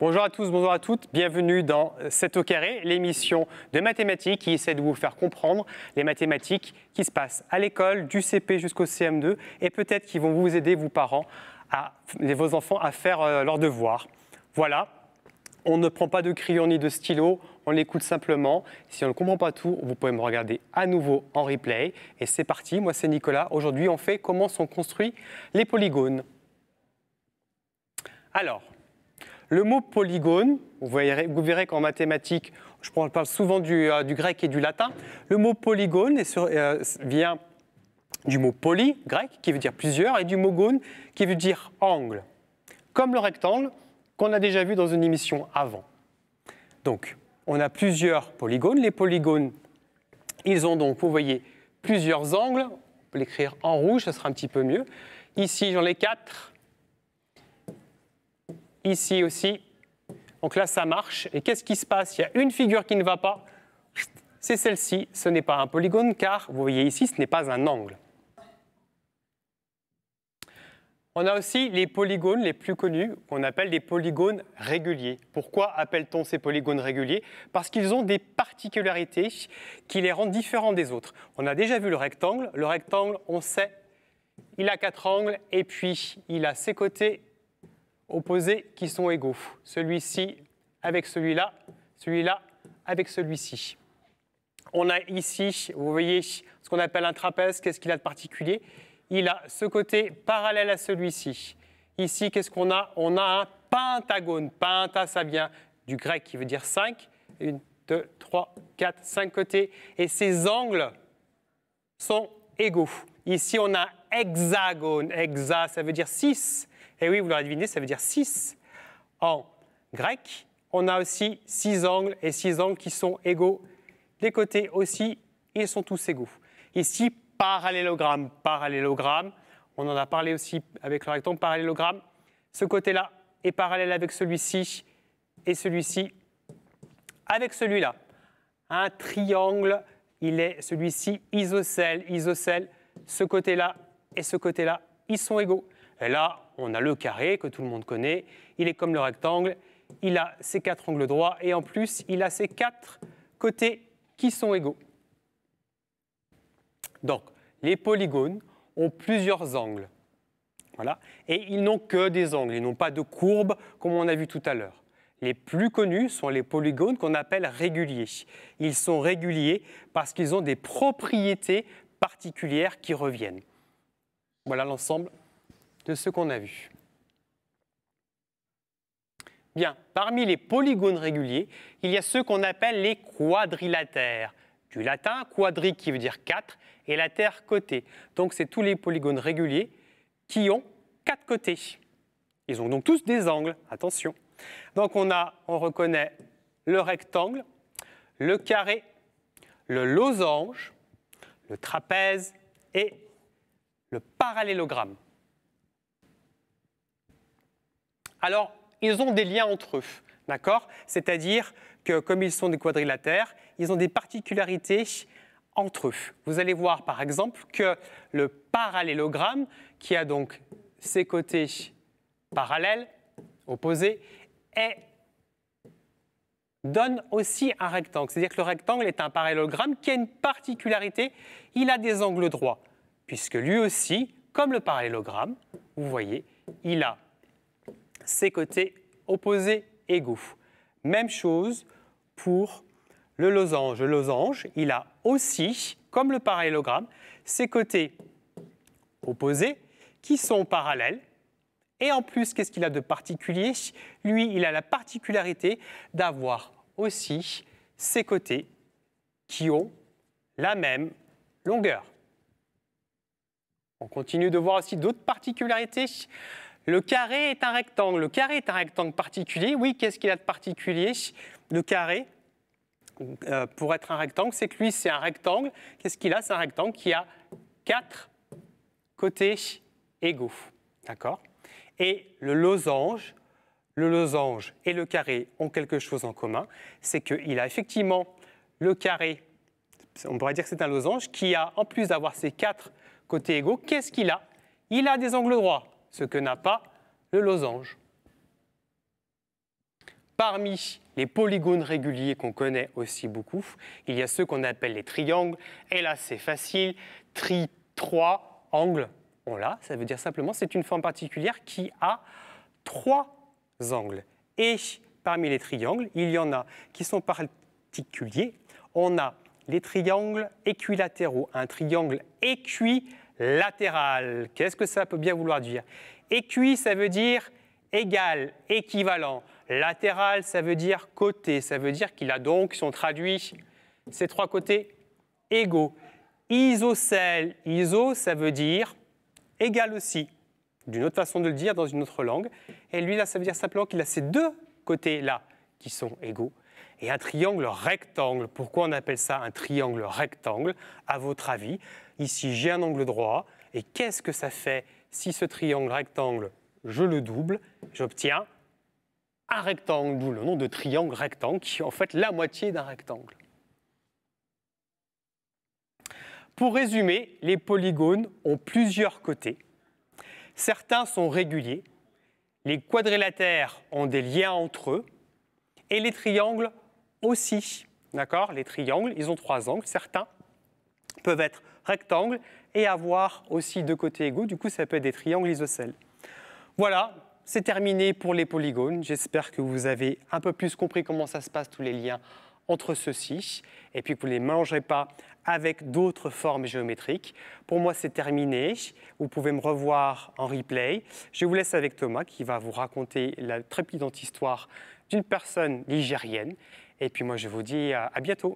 Bonjour à tous, bonjour à toutes, bienvenue dans 7 au carré, l'émission de mathématiques qui essaie de vous faire comprendre les mathématiques qui se passent à l'école, du CP jusqu'au CM2 et peut-être qui vont vous aider, vous parents, vos enfants à faire leurs devoirs. Voilà, on ne prend pas de crayon ni de stylo, on l'écoute simplement. Si on ne comprend pas tout, vous pouvez me regarder à nouveau en replay. Et c'est parti, moi c'est Nicolas. Aujourd'hui, on fait comment sont construits les polygones. Alors, le mot polygone, vous verrez qu'en mathématiques, je parle souvent du grec et du latin. Le mot polygone vient du mot poly, grec, qui veut dire plusieurs, et du mot gone, qui veut dire angle. Comme le rectangle qu'on a déjà vu dans une émission avant. Donc, on a plusieurs polygones. Les polygones, ils ont donc, vous voyez, plusieurs angles. On peut l'écrire en rouge, ça sera un petit peu mieux. Ici, j'en ai 4. Ici aussi. Donc là, ça marche. Et qu'est-ce qui se passe? Il y a une figure qui ne va pas. C'est celle-ci. Ce n'est pas un polygone, car, vous voyez ici, ce n'est pas un angle. On a aussi les polygones les plus connus, qu'on appelle des polygones réguliers. Pourquoi appelle-t-on ces polygones réguliers? Parce qu'ils ont des particularités qui les rendent différents des autres. On a déjà vu le rectangle. Le rectangle, on sait, il a 4 angles et puis il a ses côtés opposés qui sont égaux. Celui-ci avec celui-là, celui-là avec celui-ci. On a ici, vous voyez, ce qu'on appelle un trapèze. Qu'est-ce qu'il a de particulier? Il a ce côté parallèle à celui-ci. Ici, qu'est-ce qu'on a? On a un pentagone. Penta, ça vient du grec qui veut dire 5. 1, 2, 3, 4, 5 côtés. Et ces angles sont égaux. Ici, on a hexagone. Hexa, ça veut dire 6. Et oui, vous l'aurez deviné, ça veut dire 6. En grec, on a aussi 6 angles et 6 angles qui sont égaux. Les côtés aussi, ils sont tous égaux. Ici, parallélogramme, parallélogramme. On en a parlé aussi avec le rectangle, parallélogramme. Ce côté-là est parallèle avec celui-ci et celui-ci avec celui-là. Un triangle, il est celui-ci isocèle, isocèle. Ce côté-là et ce côté-là, ils sont égaux. Et là, on a le carré que tout le monde connaît. Il est comme le rectangle. Il a ses 4 angles droits et en plus, il a ses 4 côtés qui sont égaux. Donc, les polygones ont plusieurs angles. Voilà. Et ils n'ont que des angles, ils n'ont pas de courbes comme on a vu tout à l'heure. Les plus connus sont les polygones qu'on appelle réguliers. Ils sont réguliers parce qu'ils ont des propriétés particulières qui reviennent. Voilà l'ensemble de ce qu'on a vu. Bien, parmi les polygones réguliers, il y a ceux qu'on appelle les quadrilatères. Du latin, quadri qui veut dire 4, et latère, côté. Donc, c'est tous les polygones réguliers qui ont 4 côtés. Ils ont donc tous des angles, attention. Donc, on reconnaît le rectangle, le carré, le losange, le trapèze et le parallélogramme. Alors, ils ont des liens entre eux, d'accord? C'est-à-dire que, comme ils sont des quadrilatères, ils ont des particularités entre eux. Vous allez voir, par exemple, que le parallélogramme, qui a donc ses côtés parallèles, opposés, donne aussi un rectangle. C'est-à-dire que le rectangle est un parallélogramme qui a une particularité, il a des angles droits, puisque lui aussi, comme le parallélogramme, vous voyez, il a ses côtés opposés égaux. Même chose pour le losange. Le losange, il a aussi, comme le parallélogramme, ses côtés opposés qui sont parallèles. Et en plus, qu'est-ce qu'il a de particulier? Lui, il a la particularité d'avoir aussi ses côtés qui ont la même longueur. On continue de voir aussi d'autres particularités. Le carré est un rectangle. Le carré est un rectangle particulier. Oui, qu'est-ce qu'il a de particulier? Le carré, pour être un rectangle, c'est que lui, c'est un rectangle. Qu'est-ce qu'il a? C'est un rectangle qui a 4 côtés égaux. D'accord? Et le losange et le carré ont quelque chose en commun. C'est qu'il a effectivement le carré, on pourrait dire que c'est un losange, qui a, en plus d'avoir ses 4 côtés égaux, qu'est-ce qu'il a? Il a des angles droits, ce que n'a pas le losange. Parmi les polygones réguliers qu'on connaît aussi beaucoup, il y a ceux qu'on appelle les triangles. Et là, c'est facile. Tri, 3, angle, on l'a. Ça veut dire simplement c'est une forme particulière qui a 3 angles. Et parmi les triangles, il y en a qui sont particuliers. On a les triangles équilatéraux, un triangle équilatéral. Qu'est-ce que ça peut bien vouloir dire? Équi, ça veut dire égal, équivalent. Latéral, ça veut dire côté. Ça veut dire qu'il a donc, si on traduit ces 3 côtés, égaux. Isocèle, iso, ça veut dire égal aussi. D'une autre façon de le dire dans une autre langue. Et lui, là, ça veut dire simplement qu'il a ces 2 côtés-là qui sont égaux. Et un triangle rectangle, pourquoi on appelle ça un triangle rectangle, à votre avis? Ici, j'ai un angle droit. Et qu'est-ce que ça fait si ce triangle rectangle, je le double? J'obtiens un rectangle, d'où le nom de triangle rectangle, qui est en fait la moitié d'un rectangle. Pour résumer, les polygones ont plusieurs côtés. Certains sont réguliers, les quadrilatères ont des liens entre eux, et les triangles aussi. D'accord? Les triangles, ils ont 3 angles. Certains peuvent être rectangles et avoir aussi 2 côtés égaux. Du coup, ça peut être des triangles isocèles. Voilà, c'est terminé pour les polygones. J'espère que vous avez un peu plus compris comment ça se passe, tous les liens entre ceux-ci, et puis que vous ne les mélangerez pas avec d'autres formes géométriques. Pour moi, c'est terminé. Vous pouvez me revoir en replay. Je vous laisse avec Thomas qui va vous raconter la trépidante histoire d'une personne ligérienne. Et puis moi, je vous dis à bientôt.